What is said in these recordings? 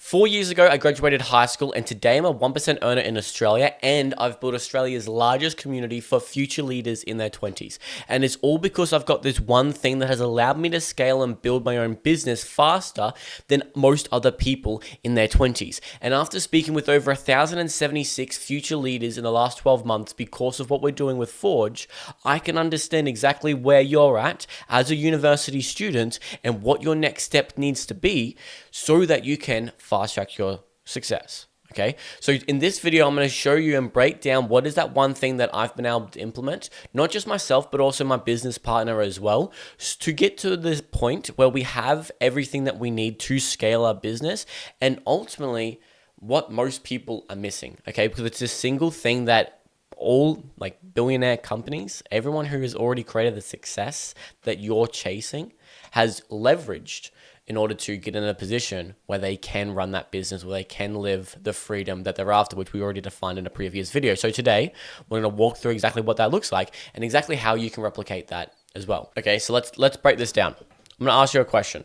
4 years ago, I graduated high school, and today I'm a 1% earner in Australia, and I've built Australia's largest community for future leaders in their 20s. And it's all because I've got this one thing that has allowed me to scale and build my own business faster than most other people in their 20s. And after speaking with over 1,076 future leaders in the last 12 months because of what we're doing with Forge, I can understand exactly where you're at as a university student and what your next step needs to be so that you can fast track your success. Okay, so in this video, I'm going to show you and break down what is that one thing that I've been able to implement, not just myself, but also my business partner as well, to get to this point where we have everything that we need to scale our business, and ultimately what most people are missing. Okay, because it's a single thing that all like billionaire companies, everyone who has already created the success that you're chasing has leveraged in order to get in a position where they can run that business, where they can live the freedom that they're after, which we already defined in a previous video. So today, we're going to walk through exactly what that looks like and exactly how you can replicate that as well. Okay, so let's break this down. I'm going to ask you a question.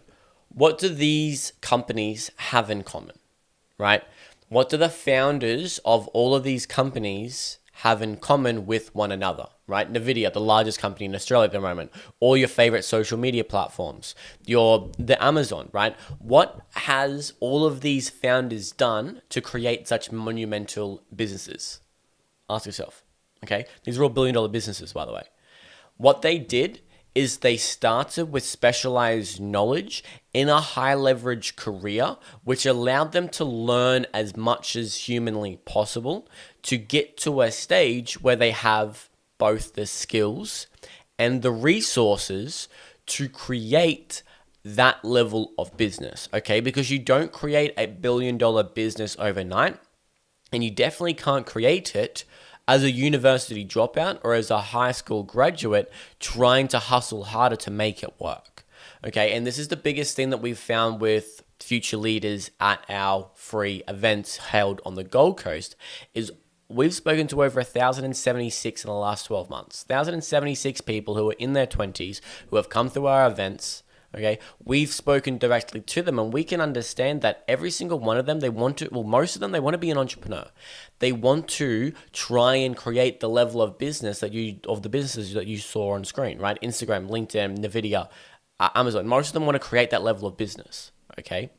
What do these companies have in common, right? What do the founders of all of these companies have in common with one another, right? NVIDIA, the largest company in Australia at the moment, all your favorite social media platforms, the Amazon, right? What has all of these founders done to create such monumental businesses? Ask yourself, okay? These are all billion-dollar businesses, by the way. What they did is they started with specialized knowledge in a high leverage career, which allowed them to learn as much as humanly possible to get to a stage where they have both the skills and the resources to create that level of business, okay? Because you don't create a billion-dollar business overnight, and you definitely can't create it as a university dropout or as a high school graduate trying to hustle harder to make it work. Okay, and this is the biggest thing that we've found with future leaders at our free events held on the Gold Coast is we've spoken to over 1,076 in the last 12 months. 1,076 people who are in their 20s who have come through our events. Okay, we've spoken directly to them, and we can understand that every single one of them, most of them, they want to be an entrepreneur. They want to try and create the level of business of the businesses that you saw on screen, right? Instagram, LinkedIn, NVIDIA, Amazon. Most of them want to create that level of business, okay?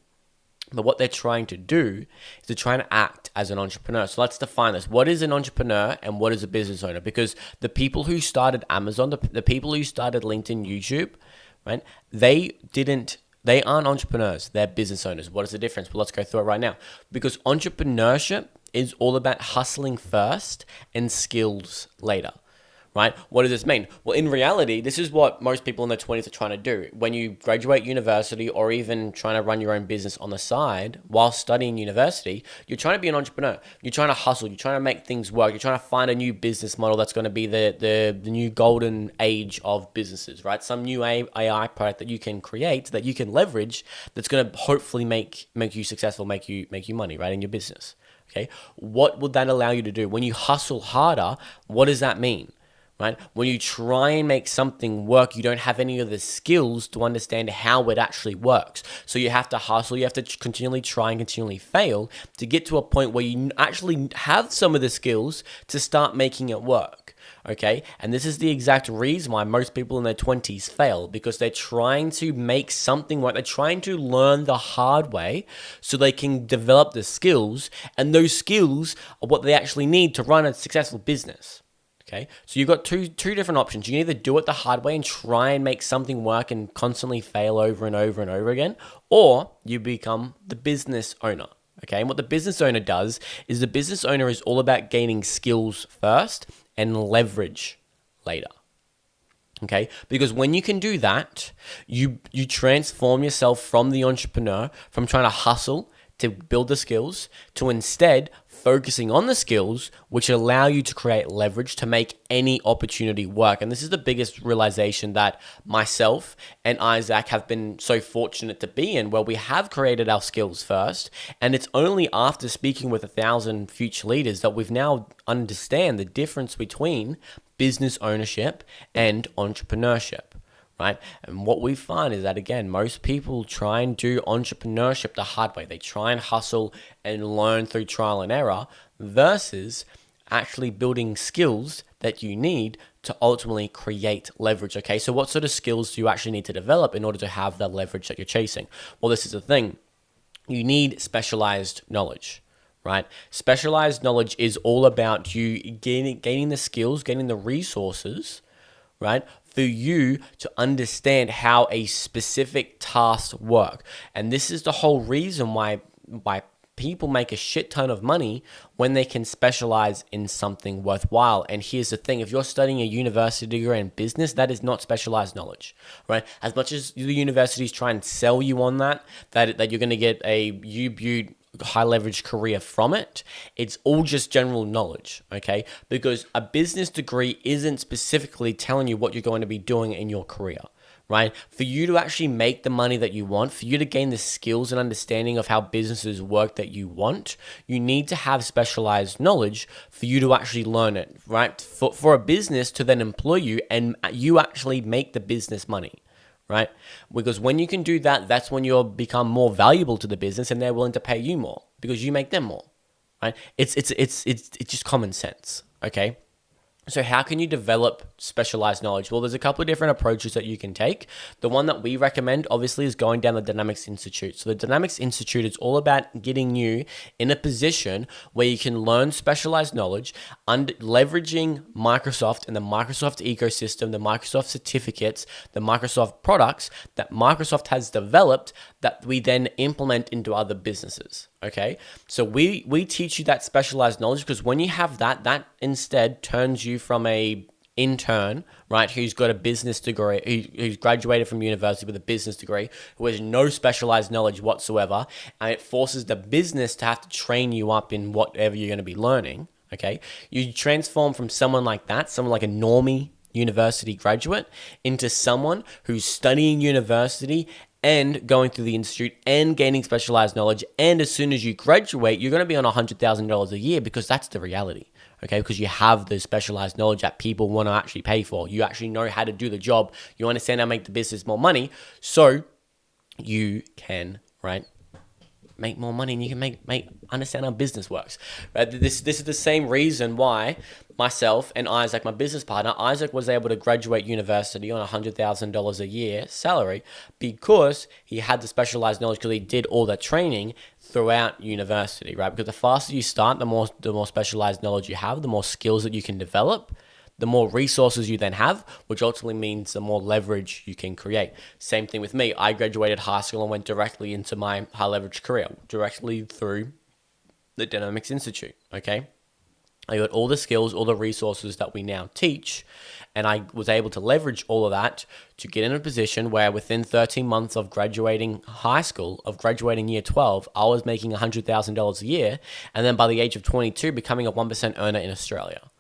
But what they're trying to do is they're trying to act as an entrepreneur. So let's define this. What is an entrepreneur and what is a business owner? Because the people who started Amazon, the people who started LinkedIn, YouTube, right? They aren't entrepreneurs. They're business owners. What is the difference? Well, let's go through it right now. Because entrepreneurship is all about hustling first and skills later, right? What does this mean? Well, in reality, this is what most people in their 20s are trying to do. When you graduate university or even trying to run your own business on the side while studying university, you're trying to be an entrepreneur. You're trying to hustle. You're trying to make things work. You're trying to find a new business model that's going to be the new golden age of businesses, right? Some new AI product that you can create, that you can leverage, that's going to hopefully make you successful, make you money, right, in your business. Okay, what would that allow you to do? When you hustle harder, what does that mean? Right? When you try and make something work, you don't have any of the skills to understand how it actually works. So you have to hustle, you have to continually try and continually fail to get to a point where you actually have some of the skills to start making it work. Okay? And this is the exact reason why most people in their 20s fail, because they're trying to make something work. They're trying to learn the hard way so they can develop the skills, and those skills are what they actually need to run a successful business. Okay, so you've got two different options. You can either do it the hard way and try and make something work and constantly fail over and over and over again, or you become the business owner. Okay, and what the business owner does is the business owner is all about gaining skills first and leverage later. Okay, because when you can do that, you transform yourself from the entrepreneur, from trying to hustle to build the skills, to instead focusing on the skills which allow you to create leverage to make any opportunity work. And this is the biggest realization that myself and Isaac have been so fortunate to be in, where we have created our skills first. And it's only after speaking with 1,000 future leaders that we've now understand the difference between business ownership and entrepreneurship. right? And what we find is that, again, most people try and do entrepreneurship the hard way. They try and hustle and learn through trial and error versus actually building skills that you need to ultimately create leverage. Okay, so what sort of skills do you actually need to develop in order to have the leverage that you're chasing? Well, this is the thing. You need specialized knowledge, right? Specialized knowledge is all about you gaining the skills, gaining the resources, right, for you to understand how a specific task work. And this is the whole reason why people make a shit ton of money when they can specialize in something worthwhile. And here's the thing, if you're studying a university degree in business, that is not specialized knowledge, right? As much as the universities try and sell you on that you're going to get a UBU high leverage career from it, it's all just general knowledge, okay? Because a business degree isn't specifically telling you what you're going to be doing in your career, right? For you to actually make the money that you want, for you to gain the skills and understanding of how businesses work that you want, you need to have specialized knowledge for you to actually learn it, right? For a business to then employ you and you actually make the business money, right? Because when you can do that, that's when you'll become more valuable to the business and they're willing to pay you more because you make them more, right? It's just common sense, okay? So how can you develop specialized knowledge? Well, there's a couple of different approaches that you can take. The one that we recommend, obviously, is going down the Dynamics Institute. So the Dynamics Institute is all about getting you in a position where you can learn specialized knowledge, leveraging Microsoft and the Microsoft ecosystem, the Microsoft certificates, the Microsoft products that Microsoft has developed that we then implement into other businesses. Okay, so we teach you that specialized knowledge because when you have that instead turns you from a intern, right, who's got a business degree, who's graduated from university with a business degree, who has no specialized knowledge whatsoever, and it forces the business to have to train you up in whatever you're going to be learning. Okay, you transform from someone like that, someone like a normie university graduate, into someone who's studying university and going through the institute and gaining specialized knowledge. And as soon as you graduate, you're going to be on $100,000 a year because that's the reality, okay? Because you have the specialized knowledge that people want to actually pay for. You actually know how to do the job. You understand how to make the business more money. So you can, right, make more money and you can understand how business works. Right? This is the same reason why myself and Isaac, my business partner, Isaac was able to graduate university on $100,000 a year salary because he had the specialized knowledge because he did all that training throughout university, right? Because the faster you start, the more specialized knowledge you have, the more skills that you can develop, the more resources you then have, which ultimately means the more leverage you can create. Same thing with me. I graduated high school and went directly into my high leverage career, directly through the Dynamics Institute, okay? I got all the skills, all the resources that we now teach, and I was able to leverage all of that to get in a position where within 13 months of graduating high school, of graduating year 12, I was making $100,000 a year, and then by the age of 22, becoming a 1% earner in Australia.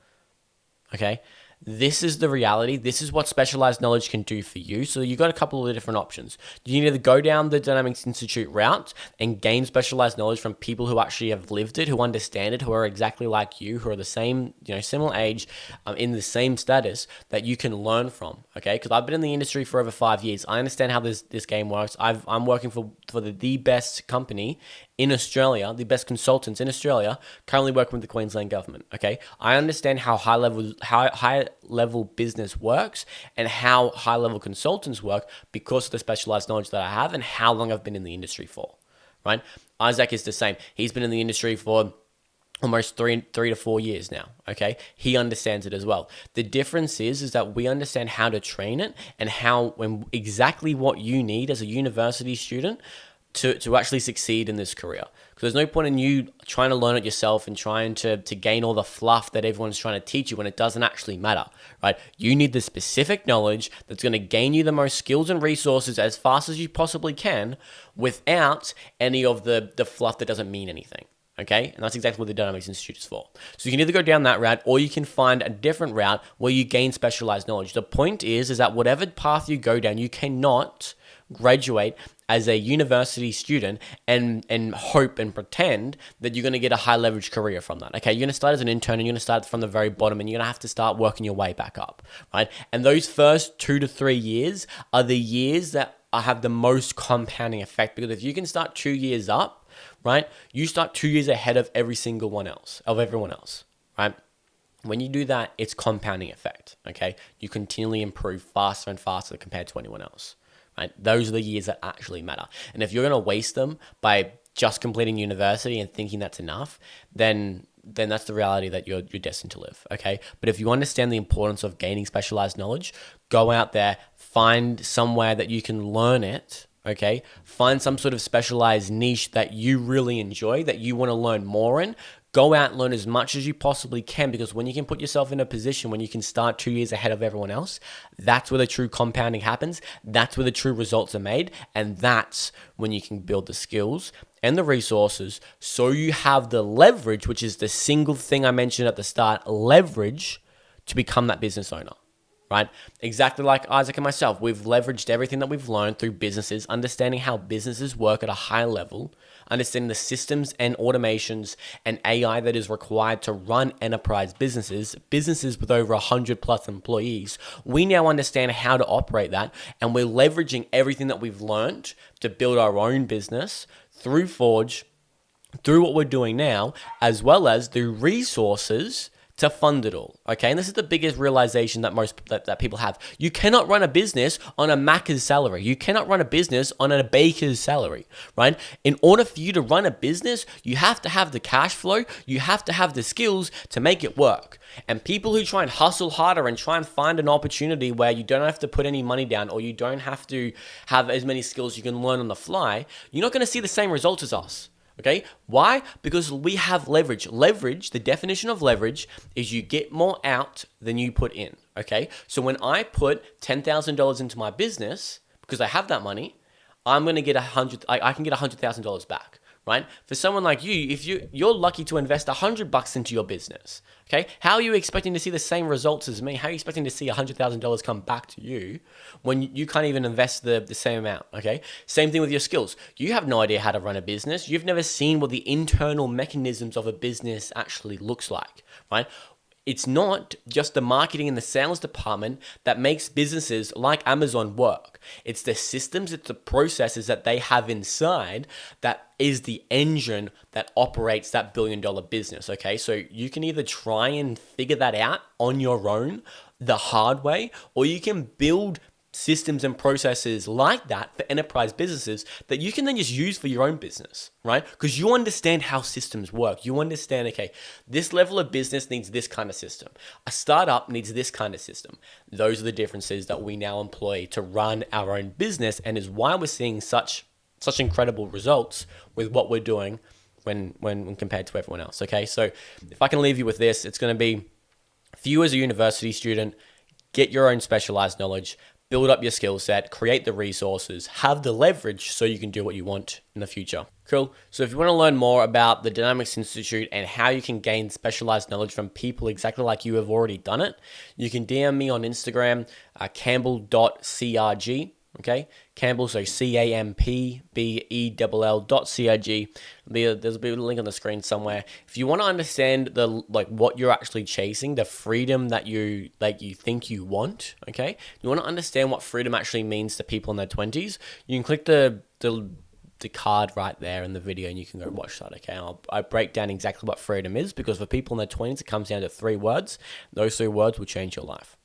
Okay? This is the reality. This is what specialized knowledge can do for you. So you've got a couple of different options. You can either go down the Dynamics Institute route and gain specialized knowledge from people who actually have lived it, who understand it, who are exactly like you, who are the same, similar age, in the same status that you can learn from. Okay, because I've been in the industry for over 5 years. I understand how this game works. I'm working for the best company in Australia, the best consultants in Australia, currently working with the Queensland government. Okay, I understand how high level business works and how high level consultants work because of the specialized knowledge that I have and how long I've been in the industry for. Right, Isaac is the same. He's been in the industry for almost three to 4 years now. Okay, he understands it as well. The difference is that we understand how to train it and exactly what you need as a university student to actually succeed in this career. Because there's no point in you trying to learn it yourself and trying to gain all the fluff that everyone's trying to teach you when it doesn't actually matter, right? You need the specific knowledge that's going to gain you the most skills and resources as fast as you possibly can without any of the fluff that doesn't mean anything. Okay, and that's exactly what the Dynamics Institute is for. So you can either go down that route or you can find a different route where you gain specialized knowledge. The point is that whatever path you go down, you cannot graduate as a university student and hope and pretend that you're going to get a high leverage career from that. Okay, you're going to start as an intern and you're going to start from the very bottom and you're going to have to start working your way back up, right? And those first 2 to 3 years are the years that have the most compounding effect, because if you can start 2 years up, right, you start 2 years ahead of everyone else, right? When you do that, it's compounding effect, okay? You continually improve faster and faster compared to anyone else, right? Those are the years that actually matter. And if you're going to waste them by just completing university and thinking that's enough, then that's the reality that you're destined to live, okay? But if you understand the importance of gaining specialized knowledge, go out there, find somewhere that you can learn it, okay? Find some sort of specialized niche that you really enjoy, that you want to learn more in. Go out and learn as much as you possibly can, because when you can put yourself in a position when you can start 2 years ahead of everyone else, that's where the true compounding happens. That's where the true results are made. And that's when you can build the skills and the resources so you have the leverage, which is the single thing I mentioned at the start, leverage to become that business owner. Right? Exactly like Isaac and myself, we've leveraged everything that we've learned through businesses, understanding how businesses work at a high level, understanding the systems and automations and AI that is required to run enterprise businesses with over 100 plus employees. We now understand how to operate that, and we're leveraging everything that we've learned to build our own business through Forge, through what we're doing now, as well as the resources to fund it all, okay? And this is the biggest realization that people have. You cannot run a business on a Macca's salary. You cannot run a business on a baker's salary, right? In order for you to run a business, you have to have the cash flow, you have to have the skills to make it work. And people who try and hustle harder and try and find an opportunity where you don't have to put any money down or you don't have to have as many skills you can learn on the fly, you're not going to see the same results as us. Okay, why? Because we have leverage. Leverage, the definition of leverage is you get more out than you put in. Okay, so when I put $10,000 into my business, because I have that money, I'm going to get I can get $100,000 back. Right? For someone like you, if you're lucky to invest $100 into your business, okay? How are you expecting to see the same results as me? How are you expecting to see $100,000 come back to you when you can't even invest the same amount, okay? Same thing with your skills. You have no idea how to run a business. You've never seen what the internal mechanisms of a business actually looks like, right? It's not just the marketing and the sales department that makes businesses like Amazon work. It's the systems, it's the processes that they have inside that is the engine that operates that billion-dollar business, okay? So you can either try and figure that out on your own the hard way, or you can build systems and processes like that for enterprise businesses that you can then just use for your own business, right? Because you understand how systems work. You understand, okay, this level of business needs this kind of system. A startup needs this kind of system. Those are the differences that we now employ to run our own business, and is why we're seeing such incredible results with what we're doing when compared to everyone else, okay? So if I can leave you with this, it's going to be, for you as a university student, get your own specialized knowledge, build up your skill set, create the resources, have the leverage so you can do what you want in the future. Cool. So if you want to learn more about the Dynamics Institute and how you can gain specialized knowledge from people exactly like you have already done it, you can DM me on Instagram, campbell.crg. Okay, Campbell, so CAMPBELL.CIG. There's a bit of a link on the screen somewhere. If you want to understand what you're actually chasing, the freedom that you think you want, okay, you want to understand what freedom actually means to people in their 20s, you can click the card right there in the video and you can go watch that, okay? I break down exactly what freedom is, because for people in their 20s, it comes down to 3 words. Those 3 words will change your life.